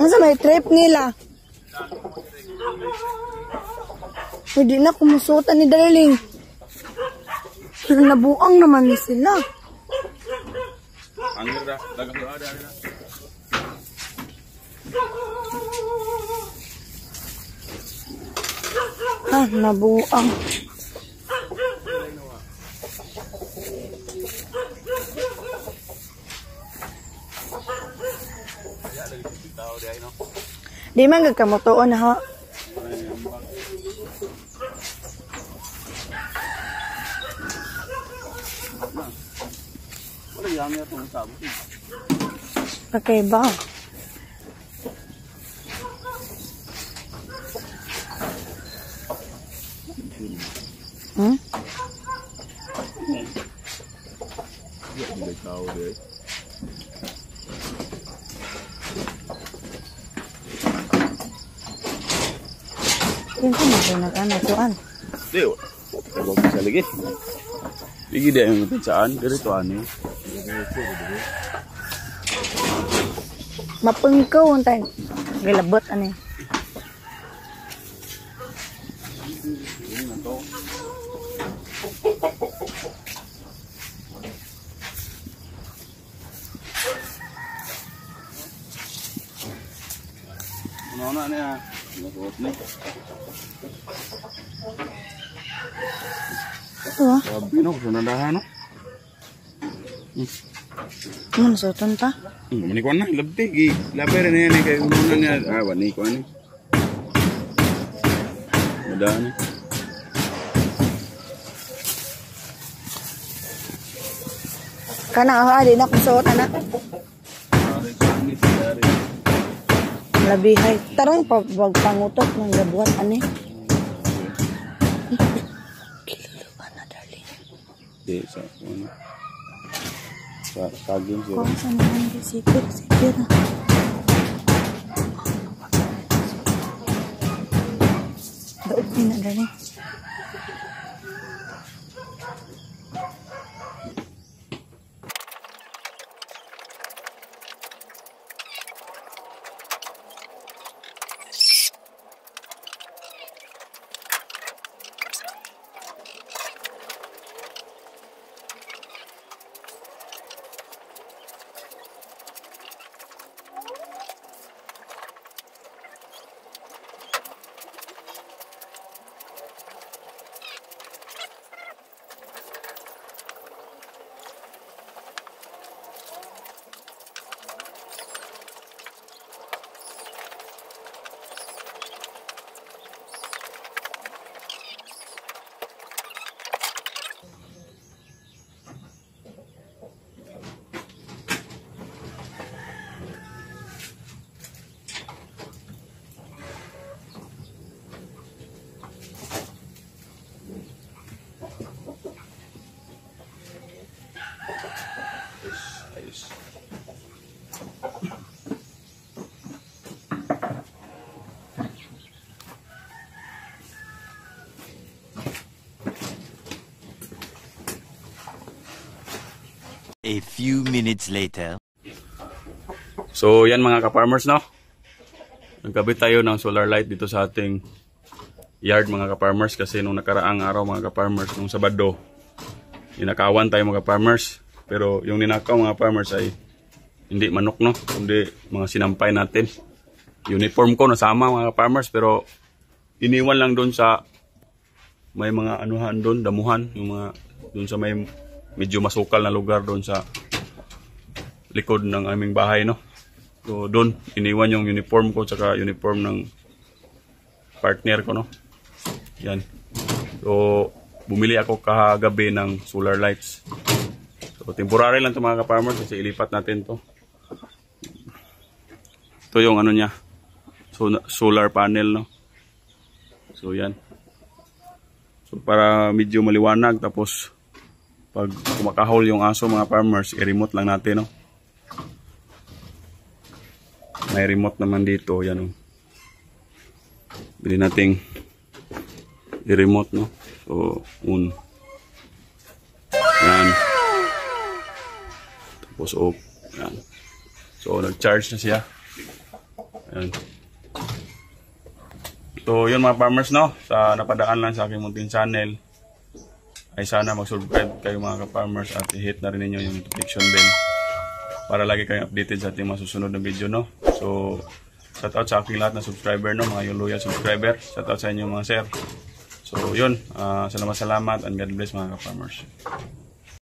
Asa may trip nila? Pwede na kumusutan ni Darling. Pero nabuang naman sila. Angger dah, dagang doa dah. Nabuang. Di man gagkamotoon ha. Okay ba? Yung saan tuan? Deo, kalau bisa lagi. Lagi dia yang pinsaan dari tuan ni. Mapengkaw untay. Gilabot ani. Mana ni ah? Nakot ni. Sabi no, sunadahan no. Ano sa tonta? Manikuan na, labti. Labi rin yan kay ununan niya. Manikuan ni. Madaan ni. Kana di na kusuot anak. Labihay. Tarong pagpangutot ng gabuhat ani. Kiluluan na Darling. Di sa ano. Sa saging siya. Kung saan naman di sipir na. Daog din na Darling. A few minutes later. So yan mga ka-farmers no. Nagkabit tayo ng solar light dito sa ating yard mga ka-farmers kasi nung nakaraang araw mga ka-farmers nung Sabado ninakawan tayo mga ka-farmers. Pero yung ninakaw mga farmers ay hindi manok no, kundi mga sinampay natin. Uniform ko nasama mga ka-farmers pero iniwan lang doon sa may mga anuhan doon, damuhan, yung mga doon sa may medyo masukal na lugar doon sa likod ng aming bahay no. So doon iniwan yung uniform ko tsaka uniform ng partner ko no. Yan. So bumili ako kagabi ng solar lights. So temporary lang 'to mga ka-farmers kasi ilipat natin 'to. Ito yung ano niya. So, solar panel no. So yan. So para medyo maliwanag tapos pag kumakahol yung aso mga farmers, i-remote lang natin no. May remote naman dito, yan oh. Bili nating i-remote no. So, yan. Tapos off, yan. So, nag-charge na siya. Ayan. So, yun mga farmers, no? Sa napadaan lang sa aking munting channel, ay sana mag-subscribe kayo mga ka-farmers at i-hit na rin ninyo yung notification bell para lagi kayong updated sa ating mga susunod na video, no? So, shout out sa aking lahat na subscriber, no? Mga yung loyal subscriber. Shout out sa inyo mga sir. So, yun. Salamat and God bless mga ka-farmers.